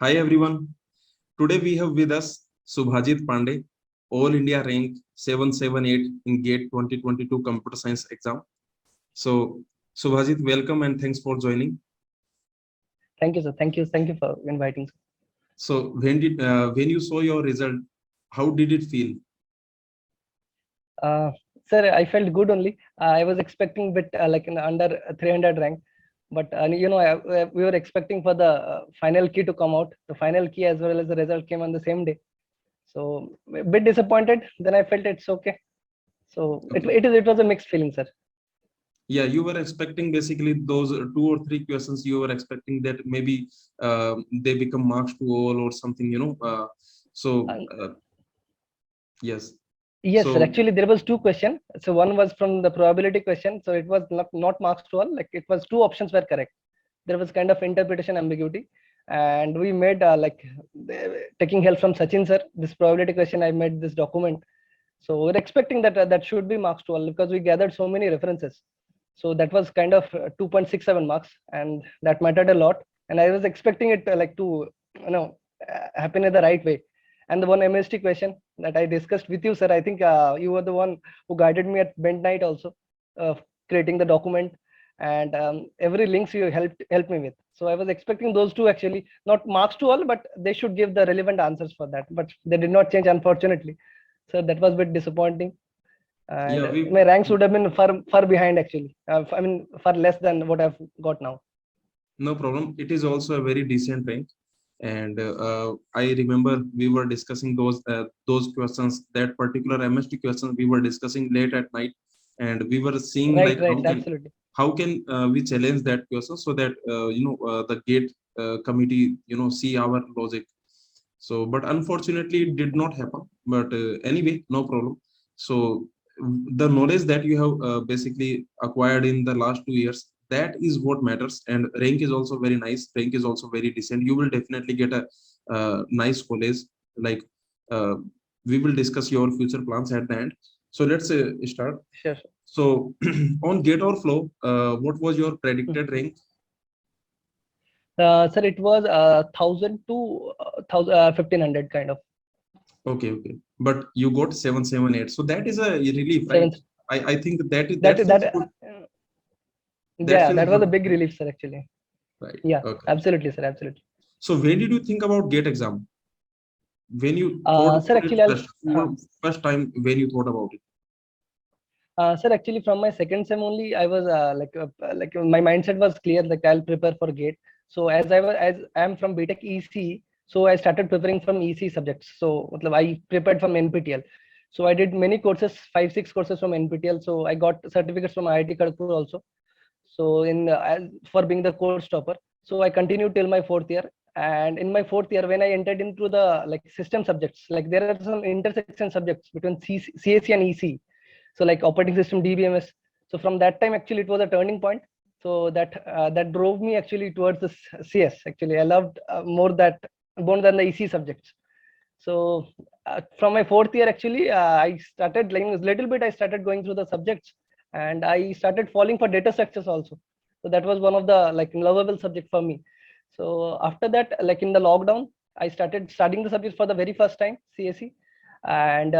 Hi everyone. Today we have with us Subhajit Panday, All India rank 778 in GATE 2022 Computer Science exam. So Subhajit, welcome and thanks for joining. Thank you, sir. Thank you for inviting. So when you saw your result, how did it feel? Sir, I felt good only. I was expecting bit like in under 300 rank, but we were expecting for the final key to come out. The final key as well as the result came on the same day. So a bit disappointed. Then I felt it's okay. So Okay. it was a mixed feeling, sir. Yeah, you were expecting basically those two or three questions. You were expecting that maybe they become marks to all or something. So And yes. yes, sir. So Actually, there was two questions. So one was from the probability question. So it was not marks to all. Like it was two options were correct. There was kind of interpretation ambiguity, and we made taking help from Sachin sir. This probability question, I made this document. So we're expecting that that should be marks to all because we gathered so many references. So that was kind of 2.67 marks, and that mattered a lot. And I was expecting it to happen in the right way. And the one MST question that I discussed with you, sir, I think you were the one who guided me at bent night also, uh, creating the document, and every links you helped me with. So I was expecting those two actually, not marks to all, but they should give the relevant answers for that. But they did not change, unfortunately. So that was a bit disappointing. And yeah, we my ranks would have been far behind actually. I mean, far less than what I've got now. no problem. It is also a very decent rank. And I remember we were discussing those questions, that particular MST questions we were discussing late at night, and we were seeing Right, like right, absolutely. how can we challenge that question so that the gate committee see our logic. So, but unfortunately, it did not happen. But anyway, no problem. So, the knowledge that you have basically acquired in the last 2 years, that is what matters. And rank is also very nice. Rank is also very decent. You will definitely get a nice college. Like uh, we will discuss your future plans at the end. So let's start. Sure, sure. So on GateOverflow, what was your predicted rank? Sir, it was 1000 to 1500 kind of. Okay, okay. But you got 778. So that is a relief, right? Seven. I think that That feels that good. That yeah, feels that was a good, big relief, sir. Actually, right? yeah, Okay. absolutely, sir, absolutely. So when did you think about GATE exam? When you thought Sir, about it actually, first, first time when you thought about it? sir, actually, from my second sem only, I was like my mindset was clear. Like I'll prepare for GATE. So as I am from BTech EC, so I started preparing from EC subjects. So I prepared from NPTL. So I did many courses, 5, 6 courses from NPTL. So I got certificates from IIT Kharagpur also. So for being the course topper. So I continued till my fourth year. And in my fourth year, when I entered into the like system subjects, like there are some intersection subjects between CAC and EC, so like operating system, dbms. So from that time actually it was a turning point. So that drove me actually towards the CS. Actually I loved more than the EC subjects. So from my fourth year actually I started like a little bit, I started going through the subjects, and I started falling for data structures also. So that was one of the like lovable subject for me. So after that, like in the lockdown, I started studying the subjects for the very first time, CSE. And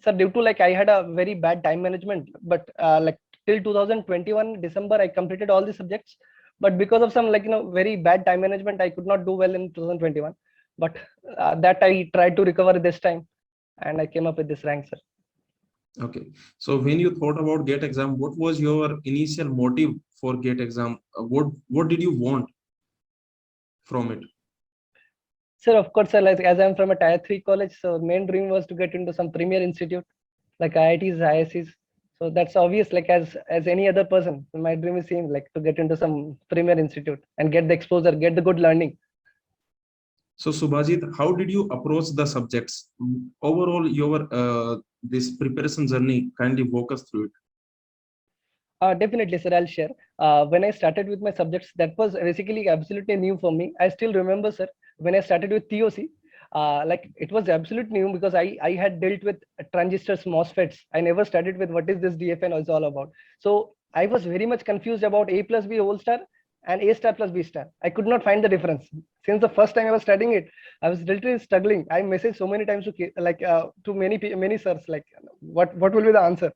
so due to like I had a very bad time management, but like till 2021 December I completed all the subjects. But because of some like very bad time management, I could not do well in 2021. But that I tried to recover this time, and I came up with this rank, sir. Okay. So when you thought about GATE exam, what was your initial motive for GATE exam? What did you want from it? Sir, of course, sir, like as I'm from a tier 3 college, so main dream was to get into some premier institute like IITs, ISCs. So that's obvious, like as any other person, my dream is same, like to get into some premier institute and get the exposure, get the good learning. So Subhajit, how did you approach the subjects? Overall, your this preparation journey, kindly walk us through it. Definitely, sir. I'll share. When I started with my subjects, that was basically absolutely new for me. I still remember, sir, when I started with TOC, like it was absolute new because I had dealt with transistors, MOSFETs. I never started with what is this DFN is all about. So I was very much confused about A plus B whole star and A star plus B star. I could not find the difference. Since the first time I was studying it, I was literally struggling. I messaged so many times to many sirs, like what will be the answer.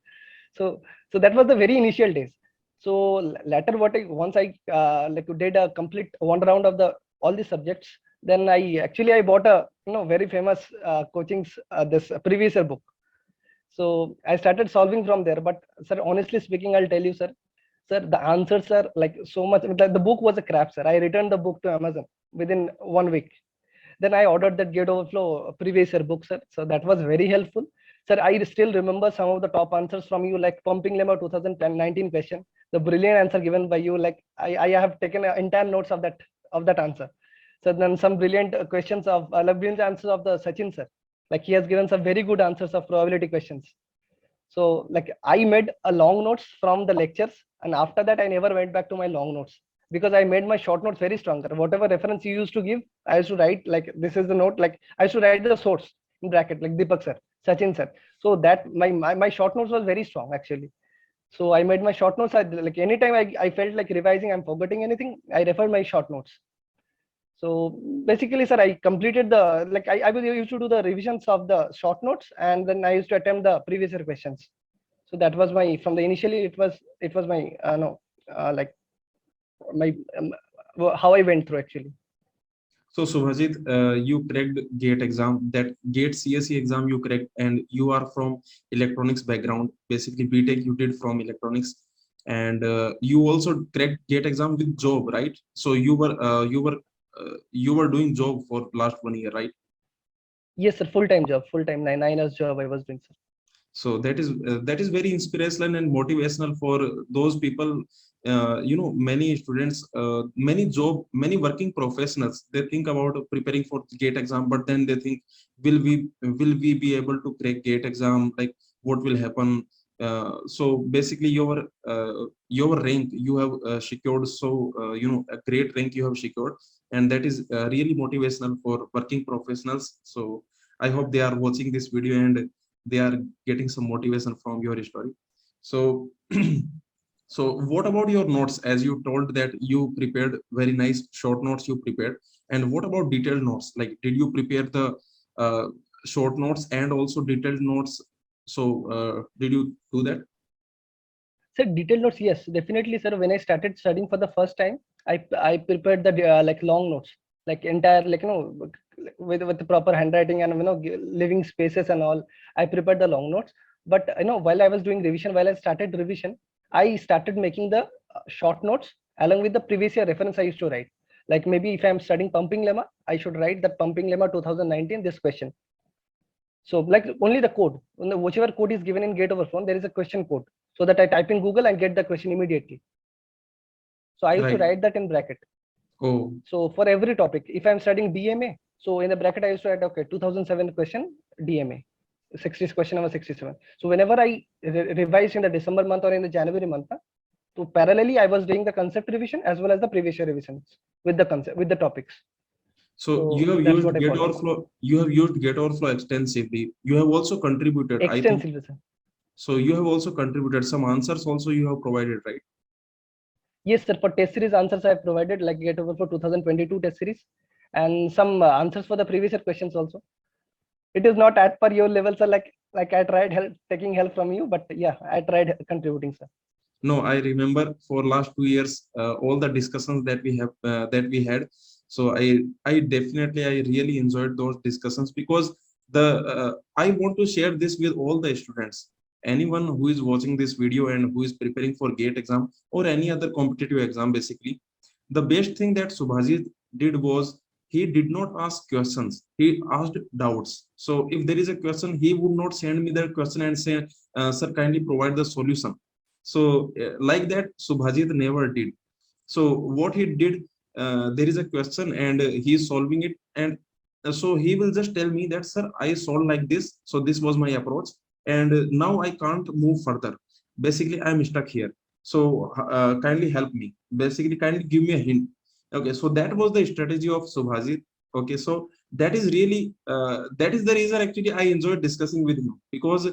So that was the very initial days. So later, once I did a complete one round of the all the subjects, then I bought a very famous coaching's this previous year book. So I started solving from there. But sir, honestly speaking, I'll tell you, sir, the answers are like so much. The book was a crap, sir. I returned the book to Amazon within 1 week. Then I ordered that GateOverflow previous year book, sir. So that was very helpful. Sir, I still remember some of the top answers from you, like pumping lemma 2019 question. The brilliant answer given by you, like I have taken entire notes of that answer. So then some brilliant questions of brilliant answers of the Sachin sir. Like he has given some very good answers of probability questions. So like I made a long notes from the lectures, and after that I never went back to my long notes because I made my short notes very stronger. Whatever reference you used to give, I used to write like this is the note. Like I used to write the source in bracket, like Deepak sir, Sachin sir. So that my short notes was very strong actually. So I made my short notes. Like anytime I felt like revising, I'm forgetting anything, I refer my short notes. So basically, sir, I completed I was used to do the revisions of the short notes, and then I used to attempt the previous year questions. So that was my from the initially it was my no like my how I went through actually. So Subhajit, you cracked GATE exam, that GATE CSE exam you cracked, and you are from electronics background. Basically, BTech you did from electronics, and you also cracked GATE exam with job, right? So you were doing job for last 1 year, right? Yes, sir, full time job, full time 9 hours job I was doing, sir. So that is very inspirational and motivational for those people. Many students, many working professionals, they think about preparing for GATE exam, but then they think, will we be able to crack GATE exam? Like, what will happen? So basically, your rank you have secured. So a great rank you have secured, and that is really motivational for working professionals. So I hope they are watching this video and they are getting some motivation from your story. So so what about your notes? As you told that you prepared very nice short notes you prepared, and what about detailed notes? Like, did you prepare the uh, short notes and also detailed notes? So did you do that? Sir, detailed notes, yes, definitely, sir. When I started studying for the first time, I prepared the like long notes, like entire with the proper handwriting and leaving spaces and all. I prepared the long notes, but while I was doing revision, while I started revision, I started making the short notes along with the previous year reference I used to write. Like maybe if I'm studying pumping lemma, I should write that pumping lemma 2019 this question. So like only the code, whichever code is given in GateOverflow, there is a question code, so that I type in Google and get the question immediately. So I used to Right. write that in bracket. Oh, So for every topic, if I'm studying DMA, so in the bracket I used to write, okay, 2007 question DMA, 60 question number 67. So whenever I revise in the December month or in the January month, so parallelly I was doing the concept revision as well as the previous year revisions with the concept with the topics. so So you have that's used what I followed. GateOverflow. You have used GateOverflow extensively. You have also contributed, I think. Extensively, sir. So you have also contributed some answers. Also, you have provided, right? Yes, sir. For test series answers, I have provided like GateOverflow 2022 test series, and some answers for the previous year questions also. It is not at per your level, sir. Like I tried taking help from you, but yeah, I tried contributing, sir. No, I remember for last 2 years, all the discussions that we had. So I definitely I really enjoyed those discussions because the I want to share this with all the students. Anyone who is watching this video and who is preparing for GATE exam or any other competitive exam, basically, the best thing that Subhajit did was he did not ask questions. He asked doubts. So if there is a question, he would not send me the question and say, "Sir, kindly provide the solution." So like that Subhajit never did. So what he did, there is a question and he is solving it, and so he will just tell me that, sir, I solved like this, so this was my approach, and now I can't move further. Basically I'm stuck here, so kindly help me, basically kindly give me a hint. Okay, so that was the strategy of Subhajit. Okay, so that is really that is the reason actually I enjoyed discussing with him, because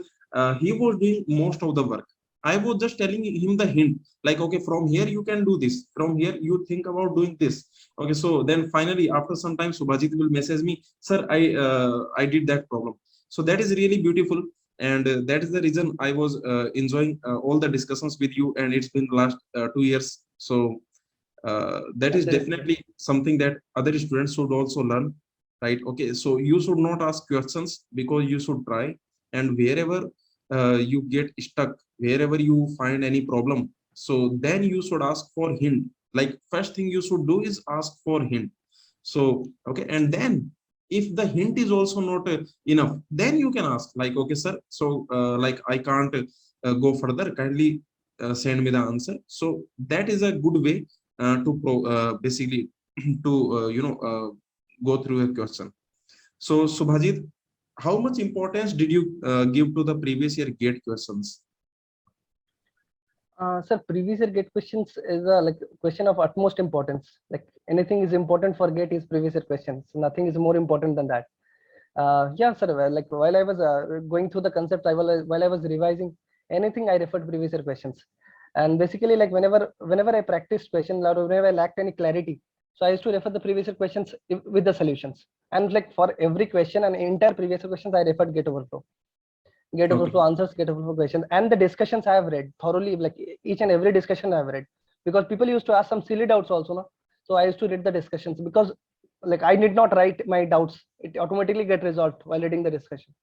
he was doing most of the work. I was just telling him the hint, like, okay, from here you can do this, from here you think about doing this. Okay, so then finally after some time Subhajit will message me, sir, I did that problem. So that is really beautiful, and that is the reason I was enjoying all the discussions with you, and it's been last 2 years. So that is Absolutely, sir. definitely something that other students should also learn, right? Okay, so you should not ask questions, because you should try, and wherever you get stuck, wherever you find any problem, so then you should ask for hint. Like, first thing you should do is ask for hint. So okay, and then if the hint is also not enough, then you can ask, like, okay sir, so like I can't go further, kindly send me the answer. So that is a good way basically to go through a question. So Subhajit, how much importance did you give to the previous year gate questions? Sir, previous year gate questions is a like question of utmost importance. Like anything is important for gate is previous year questions. Nothing is more important than that. Yeah, sir. Like while I was going through the concept, while I was revising anything, I referred previous year questions. And basically, like whenever I practiced question or whenever I lacked any clarity, so I used to refer the previous year questions with the solutions. And like for every question and entire previous year questions, I referred Gate Overflow. Okay. GateOverflow answers, GateOverflow questions, and the discussions I have read thoroughly, like each and every discussion I have read, because people used to ask some silly doubts also, no? So I used to read the discussions because like I did not write my doubts; it automatically get resolved while reading the discussion.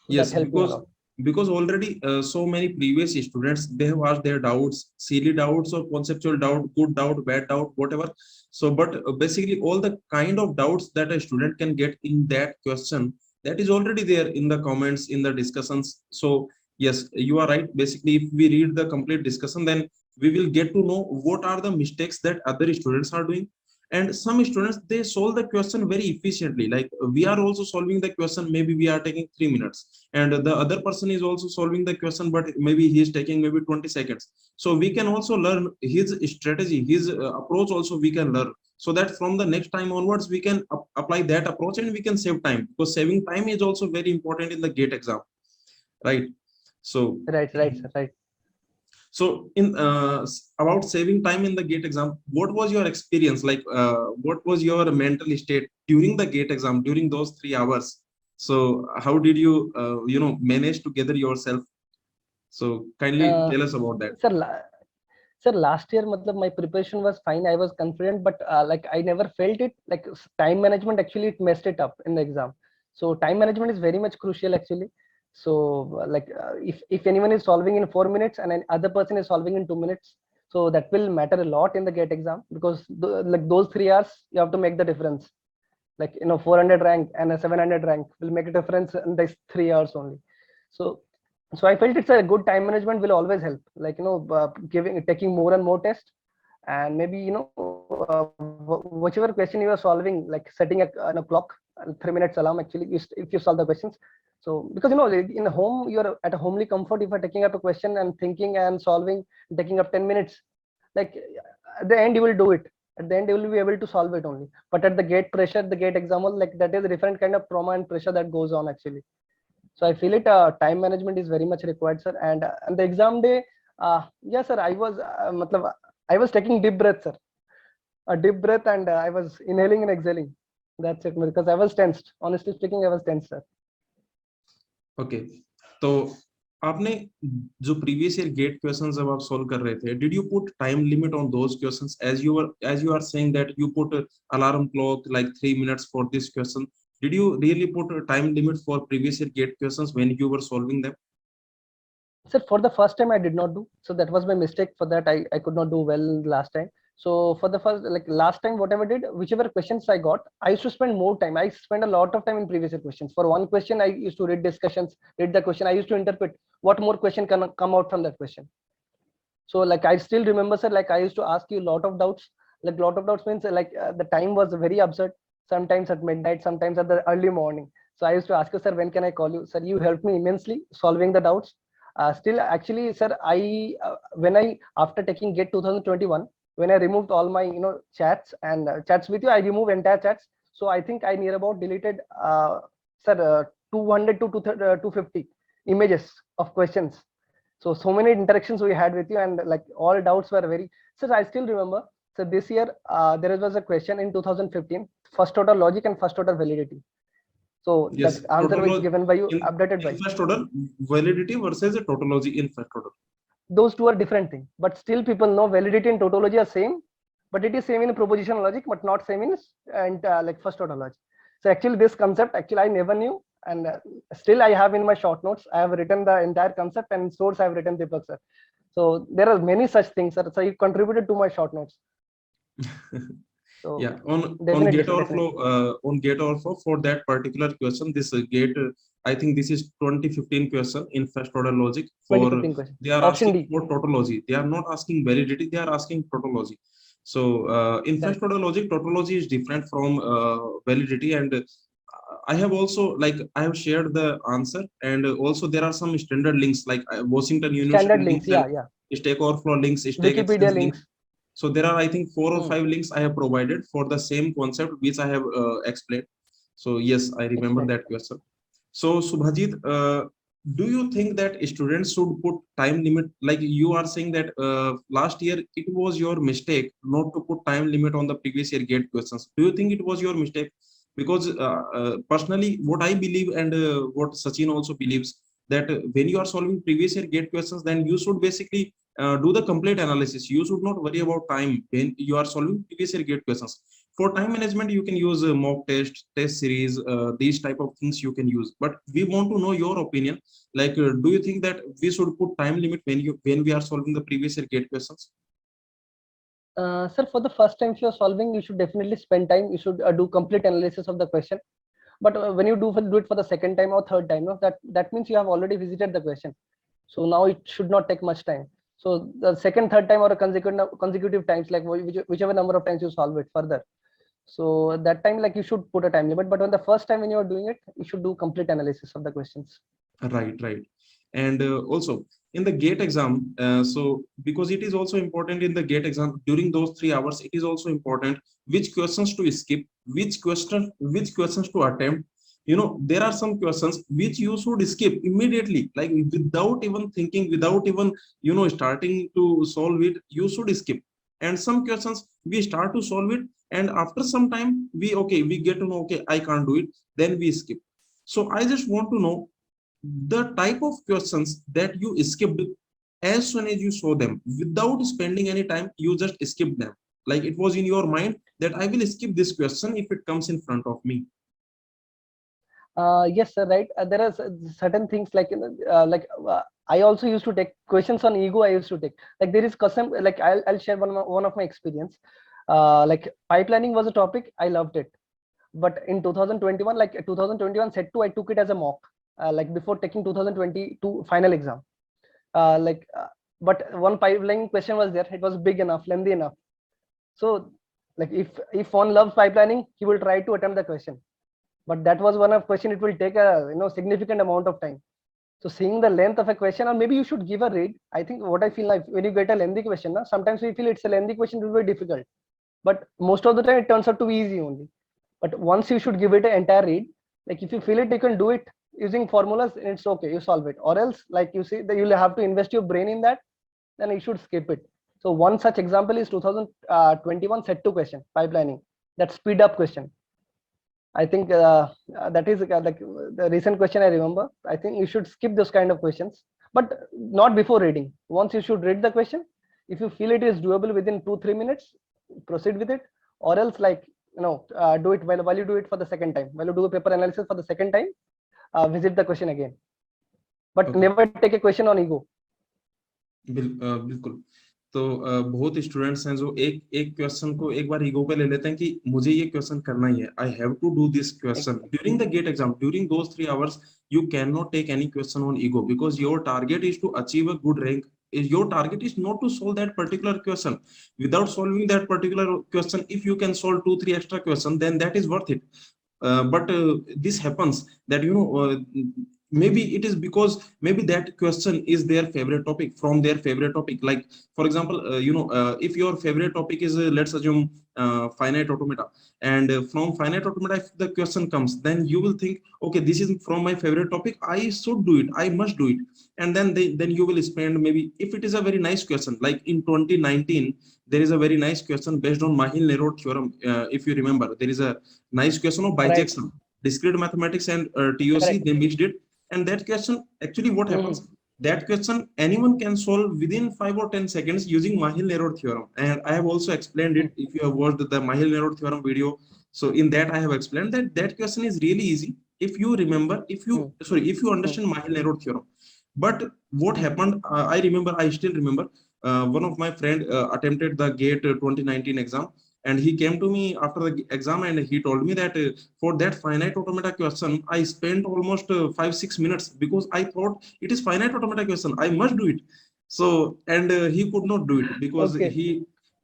So that Yes, helped me a lot. because already so many previous students, they have asked their doubts, silly doubts or conceptual doubt, good doubt, bad doubt, whatever. So, but basically all the kind of doubts that a student can get in that question, that is already there in the comments, in the discussions. So yes, you are right. Basically, if we read the complete discussion, then we will get to know what are the mistakes that other students are doing. And some students, they solve the question very efficiently, like we are also solving the question, maybe we are taking 3 minutes, and the other person is also solving the question, but maybe he is taking maybe 20 seconds. So we can also learn his strategy, his approach also we can learn, so that from the next time onwards we can apply that approach, and we can save time, because saving time is also very important in the gate exam, right? So Right, right, sir, right. so in about saving time in the gate exam, what was your experience? Like, what was your mental state during the gate exam, during those 3 hours? So how did you, manage to gather yourself? So kindly Uh, tell us about that. sir, sir, last year, matlab, my preparation was fine. I was confident, but like I never felt it. Like time management, actually, it messed it up in the exam. So time management is very much crucial, actually. So if anyone is solving in 4 minutes and another person is solving in 2 minutes, so that will matter a lot in the GATE exam, because like those 3 hours you have to make the difference. Like 400 rank and a 700 rank will make a difference in these 3 hours only. So so I felt it's a good time management will always help, like giving taking more and more tests, and maybe whichever question you are solving, like setting a clock, 3 minutes alarm, actually, if you solve the questions. So because in home you're at a homely comfort, if you're taking up a question and thinking and solving, taking up 10 minutes, like at the end you will do it, at the end you will be able to solve it only. But at the gate pressure, the gate example, like that is a different kind of trauma and pressure that goes on, actually. So I feel it time management is very much required, sir. And the exam day, yes sir, I was taking deep breath, sir, a deep breath, and I was inhaling and exhaling. That's it, because I was tensed, honestly speaking, I was tense, sir. Okay. तो आपने जो previous year gate questions जब आप solve कर रहे थे, did you put time limit on those questions, as you are saying that you put alarm clock like 3 minutes for this question? Did you really put a time limit for previous year gate questions when you were solving them? Sir, for the first time I did not do. So that was my mistake. For that I could not do well last time. So for the first, like last time, whatever I did, whichever questions I got, I used to spend more time. I spent a lot of time in previous year questions. For one question, I used to read discussions, read the question. I used to interpret what more question can come out from that question. So like I still remember, sir, like I used to ask you a lot of doubts. Like lot of doubts means like the time was very absurd. Sometimes at midnight, sometimes at the early morning. So I used to ask you, sir, when can I call you? Sir, you helped me immensely solving the doubts. Still, actually, sir, I when I after taking GATE 2021, when I removed all my chats and chats with you, I removed entire chats. So I think I near about deleted, sir, 200 to 250 images of questions. So many interactions we had with you, and like all doubts were very. So I still remember. So this year there was a question in 2015, first order logic and first order validity. So Yes, that answer was given by you, updated by in first order validity versus a tautology in first order. those two are different things, but still people know validity and tautology are same, but it is same in propositional logic, but not same in and like first order logic. So actually this concept actually I never knew, and still I have in my short notes, I have written the entire concept, and source I have written Deepak sir. So there are many such things, sir. So you contributed to my short notes. So yeah, on definitely, sir, GateOverflow, definitely. on GateOverflow for that particular question, this gate, I think this is 2015 question in first order logic. For 2015 question. they are Option asking D. for tautology. They are not asking validity. They are asking tautology. So in first Correct. order logic, tautology is different from validity, and I have also, like, I have shared the answer, and also there are some standard links like Washington University Standard links. links and Yeah, yeah. Stack Overflow links, Stack Wikipedia Exchange links. links. So there are, I think, 4 or 5 Hmm. links I have provided for the same concept which I have explained. So yes, I remember Explain. that question. So Subhajit, do you think that students should put time limit? Like you are saying that last year it was your mistake not to put time limit on the previous year gate questions. Do you think it was your mistake? Because personally, what I believe, and what Sachin also believes, that when you are solving previous year gate questions, then you should basically do the complete analysis. You should not worry about time when you are solving previous year gate questions. For time management, you can use mock test series, these type of things you can use. But we want to know your opinion. Like, do you think that we should put time limit when we are solving the previous year gate questions? Sir, for the first time if you're solving, you should definitely spend time. You should do complete analysis of the question. But when you do it for the second time or third time, no, that means you have already visited the question. So now it should not take much time. So the second, third time, or a consecutive times, like whichever number of times you solve it further. So at that time, like you should put a time limit. But on the first time when you are doing it, you should do complete analysis of the questions. Right, right. And also in the gate exam, so because it is also important in the gate exam during those 3 hours, it is also important which questions to skip, which questions to attempt. You know, there are some questions which you should skip immediately, like without even thinking, without even, you know, starting to solve it, you should skip. And some questions we start to solve it, and after some time we get to know, okay, I can't do it, then we skip. So I just want to know the type of questions that you skipped as soon as you saw them, without spending any time, you just skipped them. Like it was in your mind that I will skip this question if it comes in front of me. Yes, sir, right. There are certain things like I also used to take questions on ego. I used to take, like, there is custom, like I'll share one of my experience. Like pipelining was a topic I loved it, but in 2021, like 2021 set 2, I took it as a mock, like before taking 2022 final exam. Like but one pipeline question was there. It was big enough, lengthy enough. So like if one loves pipelining, he will try to attempt the question, but that was one of question, it will take a significant amount of time. So seeing the length of a question, or maybe you should give a read. I think what I feel like, when you get a lengthy question, sometimes we feel it's a lengthy question, it will be difficult, but most of the time it turns out to be easy only. But once you should give it an entire read, like if you feel it, you can do it using formulas, it's okay, you solve it. Or else, like you see that you'll have to invest your brain in that, then you should skip it. So one such example is 2021 set 2 question, pipelining, that speed up question. I think that is like the recent question I remember. I think you should skip those kind of questions, but not before reading. Once you should read the question. If you feel it is doable within 2-3 minutes, proceed with it. Or else, like do it while you do it for the second time. While you do a paper analysis for the second time, visit the question again. But Okay. never take a question on ego. बिल्कुल. तो बहुत students हैं जो एक एक question को एक बार ego पे ले लेते हैं कि मुझे ये क्वेश्चन करना ही है, I have to do this question during the GATE exam. During those 3 hours you cannot take any question on ego, because your target is to achieve a good rank. Your target is not to solve that particular question. Without solving that particular question, if you can solve 2-3 extra questions, then that is worth it. But this happens that maybe it is because maybe that question is their favorite topic, from their favorite topic. Like for example, if your favorite topic is let's assume finite automata, and from finite automata if the question comes, then you will think, okay, this is from my favorite topic, I should do it, I must do it. And then you will spend, maybe if it is a very nice question, like in 2019 there is a very nice question based on Mahil-Nerod theorem. If you remember, there is a nice question of Right. bijection, discrete mathematics and TOC, Correct. they mixed it. And that question, actually what Hmm. happens, that question anyone can solve within 5 or 10 seconds using Mahil-Nerod theorem. And I have also explained it, if you have watched the Mahil-Nerod theorem video. So in that I have explained that that question is really easy if you remember, if Hmm. you, sorry, if you Hmm. understand Mahil-Nerod theorem. But what happened, I remember, I still remember, one of my friend attempted the GATE 2019 exam, and he came to me after the exam and he told me that for that finite automata question I spent almost 5-6 minutes, because I thought it is finite automata question, I must do it. So and he could not do it because Okay.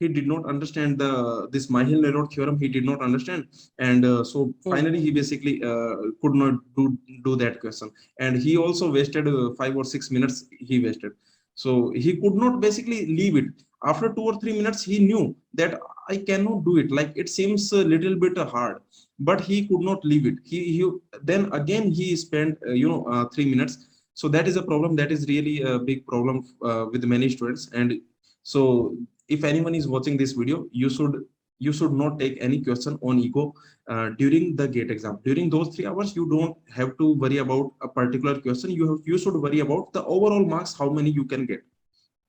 he did not understand the this Mahil-Nerod theorem, he did not understand. And so Hmm. finally he basically could not do that question, and he also wasted 5 or 6 minutes he wasted. So he could not basically leave it. After 2 or 3 minutes he knew that I cannot do it, like it seems a little bit hard, but he could not leave it. He then again he spent 3 minutes. So that is a problem, that is really a big problem with many students. And so if anyone is watching this video, you should not take any question on ego during the GATE exam. During those 3 hours you don't have to worry about a particular question, you should worry about the overall marks, how many you can get,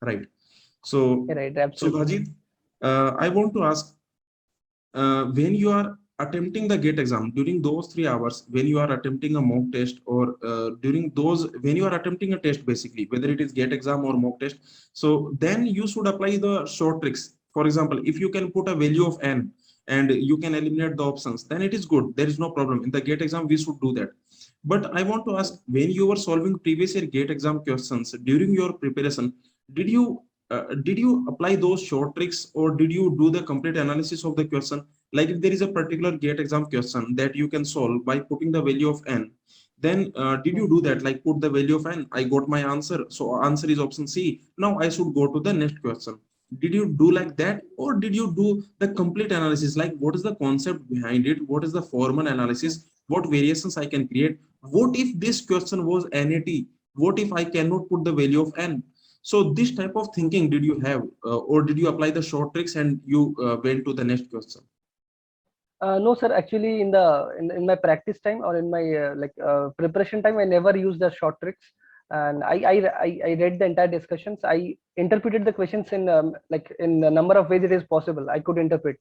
right? So Right. Absolutely. Subhajit, I want to ask, when you are attempting the GATE exam, during those 3 hours, when you are attempting a mock test, or during those, when you are attempting a test, basically, whether it is GATE exam or mock test, so then you should apply the short tricks. For example, if you can put a value of n and you can eliminate the options, then it is good. There is no problem. In the GATE exam, we should do that. But I want to ask, when you were solving previous year GATE exam questions during your preparation, did you did you apply those short tricks, or did you do the complete analysis of the question? Like if there is a particular GATE exam question that you can solve by putting the value of n, then did Hmm. you do that? Like put the value of n, I got my answer. So answer is option C. Now I should go to the next question. Did you do like that, or did you do the complete analysis? Like what is the concept behind it? What is the formal Hmm. analysis? What variations I can create? What if this question was NAT? What if I cannot put the value of n? So this type of thinking did you have, or did you apply the short tricks and you went to the next question? No, sir. Actually, in my practice time or in my preparation time, I never used the short tricks, and I read the entire discussions. I interpreted the questions in in a number of ways it is possible. I could interpret,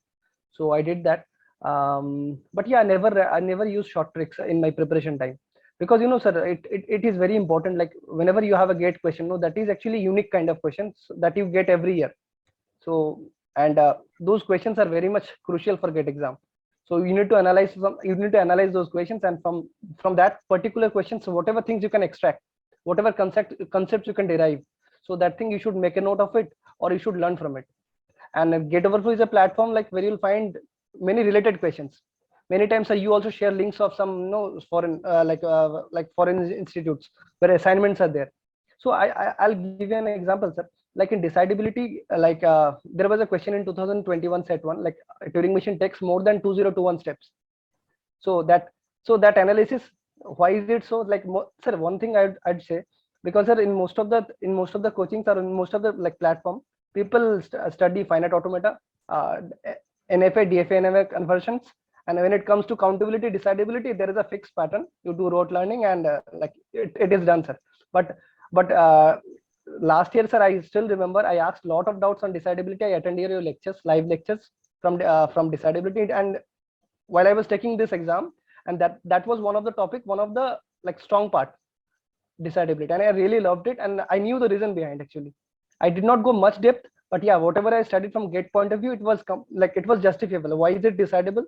so I did that. But yeah, I never use short tricks in my preparation time, because sir, it is very important. Like whenever you have a GATE question, no, that is actually unique kind of questions that you get every year. So and those questions are very much crucial for GATE exam. So you need to analyze those questions, and from that particular question, so whatever things you can extract, whatever concepts you can derive, so that thing you should make a note of it, or you should learn from it. And GateOverflow is a platform like where you'll find many related questions. Many times you also share links of some foreign foreign institutes where assignments are there. So I'll give you an example, sir. Like in decidability, there was a question in 2021 set 1, like a Turing machine takes more than 2021 steps. So that analysis, why is it so, like sir, one thing I'd say, because sir, in most of the coachings, or in most of the like platform, people study finite automata, uh, NFA, DFA, NFA conversions, and when it comes to countability, decidability, there is a fixed pattern. You do rote learning, and it is done, sir. But last year, sir, I still remember I asked a lot of doubts on decidability. I attended your lectures, live lectures from decidability, and while I was taking this exam, and that was one of the topic, one of the like strong part, decidability, and I really loved it, and I knew the reason behind. Actually, I did not go much depth, but yeah, whatever I studied from GATE point of view, it was it was justifiable. Why is it decidable?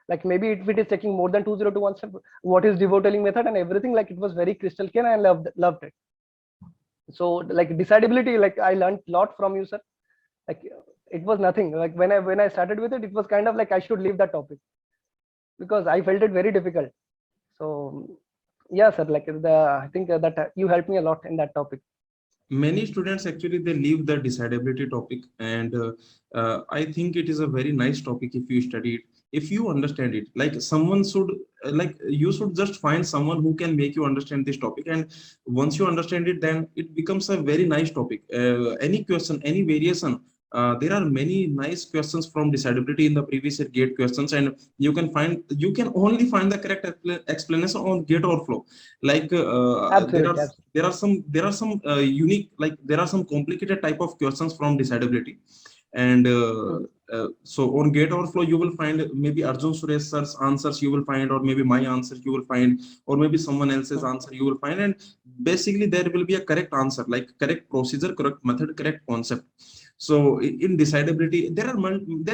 Like maybe if it is taking more than 2021 step, what is devoteling method and everything, like it was very crystal clear, and I loved it. So like decidability, like I learned a lot from you, sir. Like it was nothing. Like when I started with it, it was kind of like I should leave that topic, because I felt it very difficult. So Yeah, sir. Like I think that you helped me a lot in that topic. Many students actually they leave the decidability topic, and I think it is a very nice topic if you study it, if you understand it. Like someone should like you should just find someone who can make you understand this topic, and once you understand it, then it becomes a very nice topic. Any question, any variation, there are many nice questions from decidability in the previous year gate questions, and you can only find the correct explanation on gate overflow. Like there are Absolutely, absolutely. unique, like there are some complicated type of questions from decidability. And Hmm. so on gate overflow you will find maybe Arjun Suresh sir's answers you will find, or maybe my answer you will find, or maybe someone else's Hmm. answer you will find. And basically there will be a correct answer, like correct procedure, correct method, correct concept. So in decidability there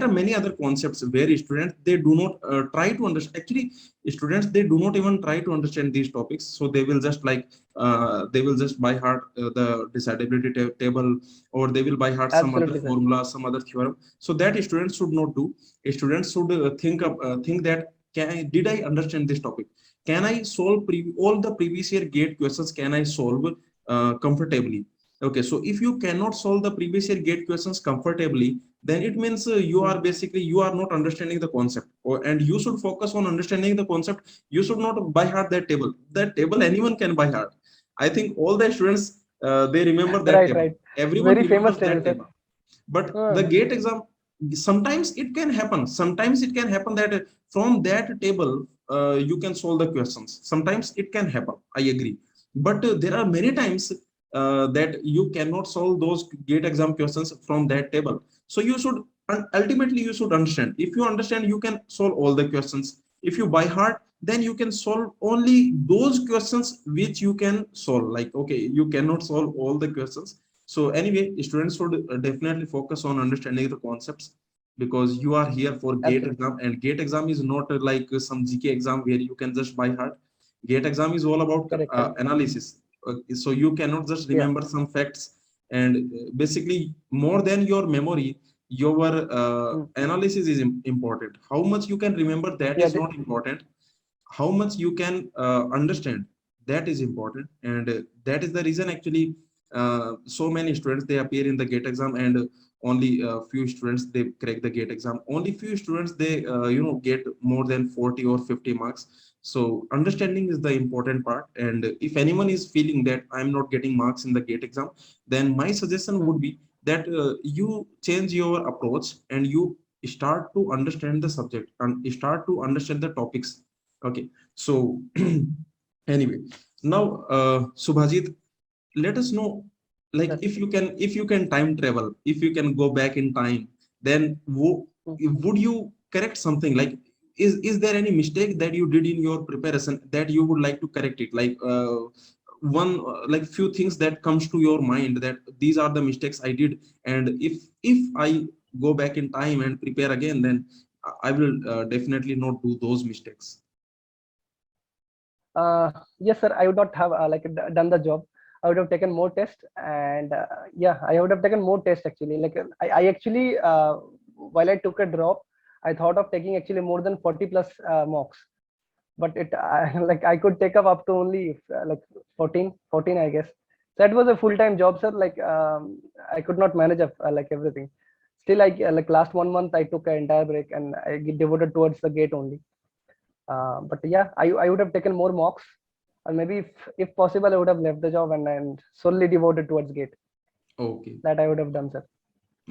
are many other concepts where students they do not try to understand. Actually students they do not even try to understand these topics, so they will just like they will just by heart the decidability table, or they will by heart some other Absolutely, sir. formula, some other theorem. So that students should not do. Students should think that did I understand this topic, can I solve all the previous year gate questions, can I solve comfortably. Okay, so if you cannot solve the previous year gate questions comfortably, then it means you Hmm. are basically you are not understanding the concept, and you should focus on understanding the concept. You should not by heart that table. That table anyone can by heart. I think all the students they remember that Right, table. right. Everyone Very famous remembers table, that sir. table. But the Hmm. gate exam, sometimes it can happen. Sometimes it can happen that from that table you can solve the questions. Sometimes it can happen. I agree. But there are many times that you cannot solve those gate exam questions from that table. So you should ultimately you should understand. If you understand, you can solve all the questions. If you by heart, then you can solve only those questions which you can solve. Like okay, you cannot solve all the questions. So anyway, students should definitely focus on understanding the concepts, because you are here for gate Absolutely. exam, and gate exam is not like some GK exam where you can just by heart. Gate exam is all about Correct, correct. analysis. So you cannot just Yeah. remember some facts, and basically more than your memory, your Hmm. analysis is important. How much you can remember, that Yeah. is not important. How much you can understand, that is important. And that is the reason actually so many students they appear in the gate exam, and only few students they crack the gate exam. Only few students they get more than 40 or 50 marks. So understanding is the important part. And if anyone is feeling that I'm not getting marks in the gate exam, then my suggestion Hmm. would be that you change your approach, and you start to understand the subject and start to understand the topics. Okay, so anyway, now Subhajit, let us know, like Sir. if you can time travel, if you can go back in time, then Hmm. would you correct something? Like is there any mistake that you did in your preparation that you would like to correct it? Like one like few things that comes to your mind that these are the mistakes I did, and if I go back in time and prepare again, then I will definitely not do those mistakes. Yes, sir. I would not have done the job. I would have taken more tests, and yeah, I would have taken more tests actually. I actually while I took a drop, I thought of taking actually more than 40 plus mocks, but like I could take up to only 14, I guess. That was a full-time job, sir. I could not manage everything. Still, like last 1 month, I took an entire break and I devoted towards the gate only. But yeah, I would have taken more mocks, or maybe if possible, I would have left the job and solely devoted towards gate. Okay. That I would have done, sir.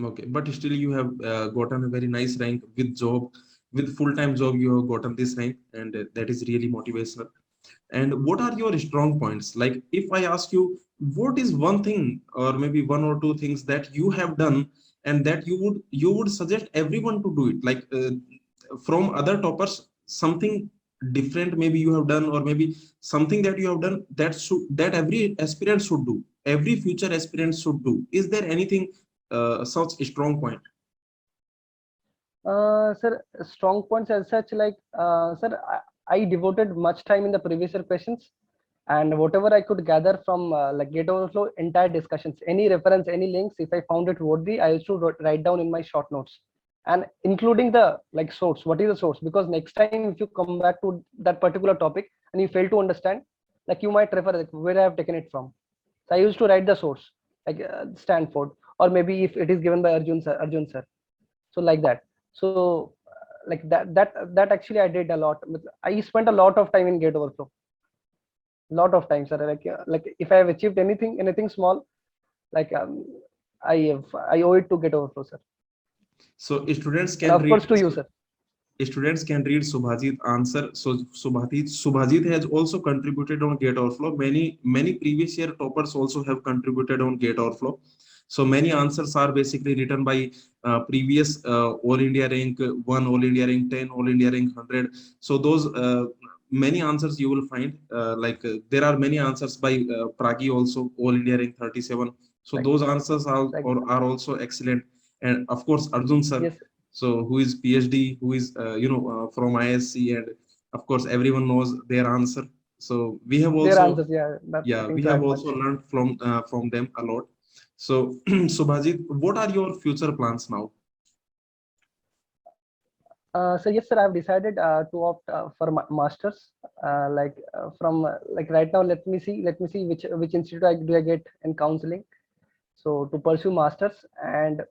Okay, but still you have gotten a very nice rank with job, with full-time job. You have gotten this rank, and that is really motivational. And what are your strong points? Like, if I ask you, what is one thing, or maybe one or two things that you have done, and that you would suggest everyone to do it? Like from other toppers, something different maybe you have done, or maybe something that you have done that every aspirant should do, every future aspirant should do. Is there anything such a strong point? Sir, strong points as such, sir, I devoted much time in the previous year questions, and whatever I could gather from Gate Overflow entire discussions, any reference, any links, if I found it worthy, I used to write down in my short notes, and including the source. What is the source? Because next time if you come back to that particular topic and you fail to understand, like you might refer like where I have taken it from. So I used to write the source, like Stanford, or maybe if it is given by Arjun sir. So like that. So like that actually I did a lot. I spent a lot of time in Gate Overflow. Lot of time, sir. Like if I have achieved anything small, like I owe it to Gate Overflow, sir. So students And can of read course to you, sir. Subhajit answer. So Subhajit has also contributed on GateOverflow. Many previous year toppers also have contributed on GateOverflow. So many answers are basically written by previous All India rank 1, All India rank 10, All India rank 100. So those many answers you will find there are many answers by Pragi also, All India rank 37. So Like those answers are also excellent. And of course Arjun sir, yes, so who is PhD, who is from ISC, and of course everyone knows their answer. So we have their also, answers. Yeah, yeah, nothing we to have add also much. learned from them a lot. So Subhajit, what are your future plans now? So yes, sir. I've decided to opt for masters. From like right now, let me see which institute do I get in counseling. So to pursue masters, and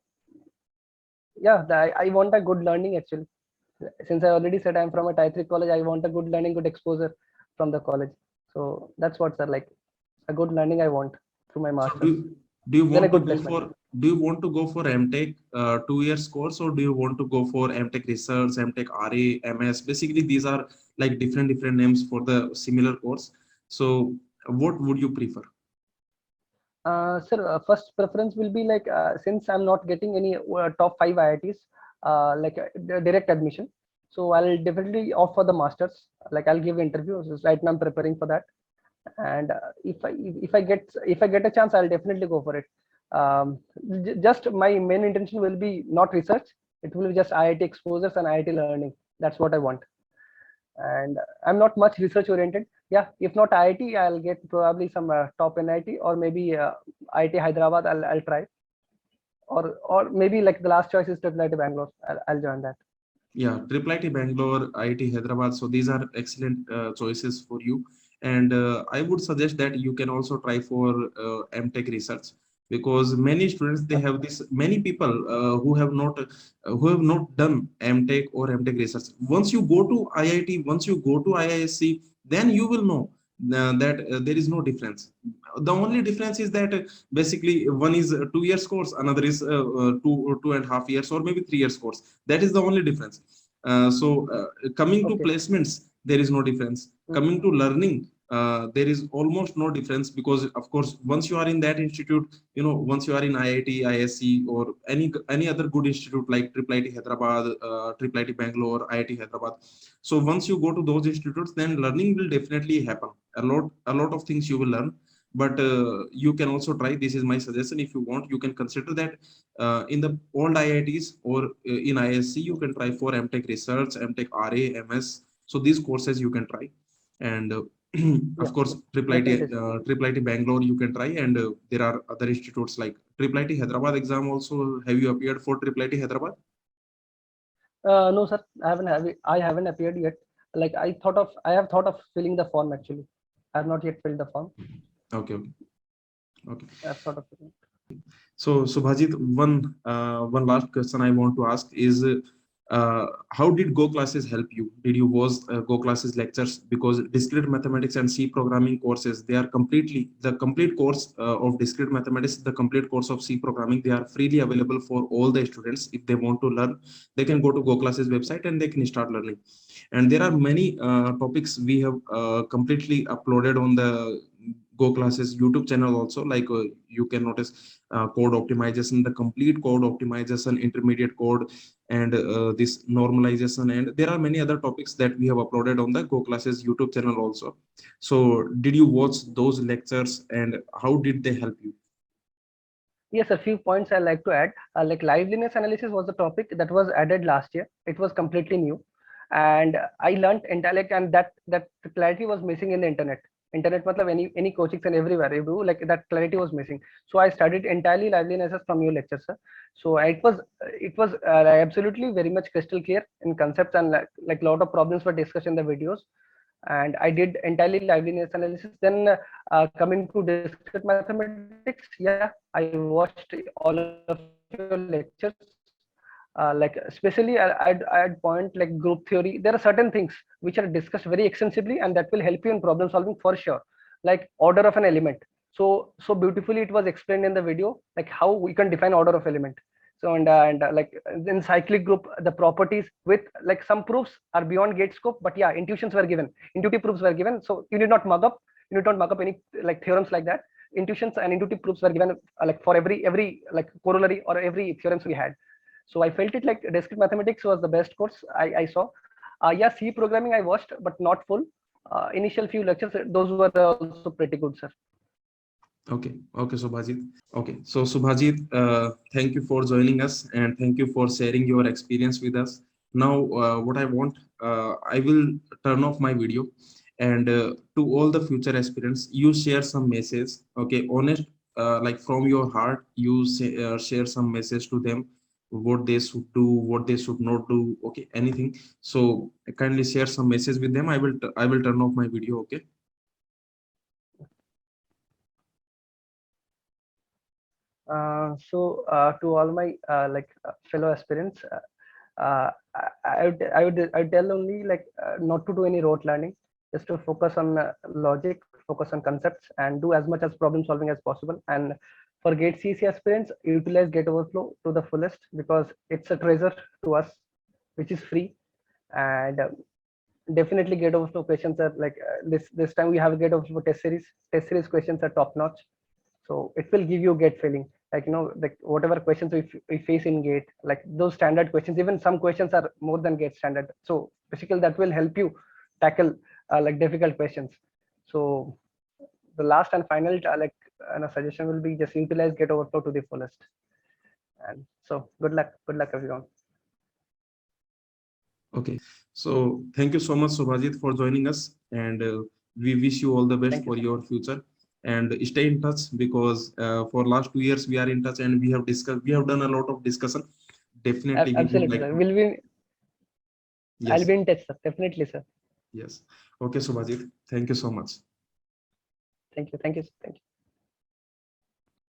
yeah, I want a good learning actually. Since I already said I'm from a type 3 college, I want a good learning, good exposure from the college. So that's what, sir, like a good learning I want through my So masters. do you Then a want to good go placement. for MTech 2 years course, or do you want to go for MTech research, MTech RA, MS? Basically, these are like different names for the similar course. So what would you prefer? Sir, first preference will be like since I'm not getting any top 5 IITs, direct admission. So I'll definitely opt for the masters. Like I'll give interviews. Right now I'm preparing for that, and if I get a chance, I'll definitely go for it. Um, just my main intention will be not research. It will be just IIT exposures and IIT learning. That's what I want. And I'm not much research oriented. Yeah, if not IIT, I'll get probably some top NIT or maybe IIT Hyderabad. I'll try, or maybe like the last choice is Triple IIT Bangalore. I'll join that. Yeah, Triple IT Bangalore, IIT Hyderabad. So these are excellent choices for you. And I would suggest that you can also try for MTech research, because many students, they have this, many people who have not done MTech or MTech research. Once you go to IIT, once you go to IISc, then you will know that there is no difference. The only difference is that basically one is 2 years course, another is 2.5 years, or maybe 3 years course. That is the only difference. Coming to Okay. placements, there is no difference. Coming to learning, there is almost no difference, because of course once you are in that institute, once you are in IIT, ISC, or any other good institute like Triple IT Hyderabad, Triple IT Bangalore, IIT Hyderabad. So once you go to those institutes, then learning will definitely happen. A lot of things you will learn. But you can also try. This is my suggestion. If you want, you can consider that in the old IITs or in ISC, you can try for MTech research, MTech RA, MS. So these courses you can try. And Yeah, of course, definitely, sir. Triple IT Bangalore you can try. And there are other institutes like Triple IT Hyderabad exam also. Have you appeared for Triple IT Hyderabad? No, sir. I haven't appeared yet. Like I have thought of filling the form actually. I have not yet filled the form. Okay, okay, okay. I've thought of filling. So, Subhajit, one last question I want to ask is, how did Go classes help you? Did you watch Go classes lectures? Because discrete mathematics and C programming courses, they are completely the complete course of discrete mathematics, the complete course of C programming. They are freely available for all the students. If they want to learn, they can go to Go classes website and they can start learning. And there are many topics we have completely uploaded on the Go classes YouTube channel also. Like you can notice code optimization, the complete code optimization, intermediate code, and this normalization, and there are many other topics that we have uploaded on the GoClasses YouTube channel also. So did you watch those lectures, and how did they help you? Yes, a few points I like to add. Like liveliness analysis was the topic that was added last year. It was completely new, and I learned intellect, and that clarity was missing in the internet. Internet, matlab any coachings and everywhere you do, like that clarity was missing. So I studied entirely liveliness from your lecture, sir. So it was absolutely very much crystal clear in concepts, and like lot of problems were discussed in the videos. and I did entirely liveliness analysis. Then coming to discrete mathematics, yeah, I watched all of your lectures. Like especially I'd point like group theory. There are certain things which are discussed very extensively, and that will help you in problem solving for sure. Like order of an element. So beautifully it was explained in the video, like how we can define order of element. So and like in cyclic group, the properties with like some proofs are beyond gate scope, but yeah, intuitions were given, intuitive proofs were given, so you need not mug up, any like theorems like that. Intuitions and intuitive proofs were given like for every like corollary or every theorems we had. So I felt it like discrete mathematics was the best course I saw. Yeah, C programming I watched, but not full. Initial few lectures, those were also pretty good, sir. Okay, okay, Subhajit. Okay, so Subhajit, thank you for joining us and thank you for sharing your experience with us. Now, what I want, I will turn off my video, and to all the future aspirants, you share some message. Okay, honest, like from your heart, you share some message to them, what they should do, what they should not do. Okay, anything. So kindly share some message with them. I will turn off my video. Okay. To all my fellow aspirants, I would tell only like not to do any rote learning, just to focus on logic, focus on concepts, and do as much as problem solving as possible. And for Gate CC aspirants, utilize Gate Overflow to the fullest, because it's a treasure to us, which is free. And definitely Gate Overflow questions are like this time we have a Gate Overflow test series. Test series questions are top notch, so it will give you gate feeling, like like whatever questions we face in gate, like those standard questions, even some questions are more than gate standard, so basically that will help you tackle like difficult questions. So the last and final suggestion will be just utilize Gate Overflow to the fullest. And so good luck everyone. Okay, so thank you so much, Subhajit, for joining us, and we wish you all the best Thank you, for sir. your future. And stay in touch, because for last 2 years we are in touch and we have discussed, we have done a lot of discussion. Definitely, we would Absolutely, like sir. to. I'll Yes, be in touch, sir. Definitely, sir. yes. Okay, Subhajit, thank you so much. Thank you, thank you, thank you.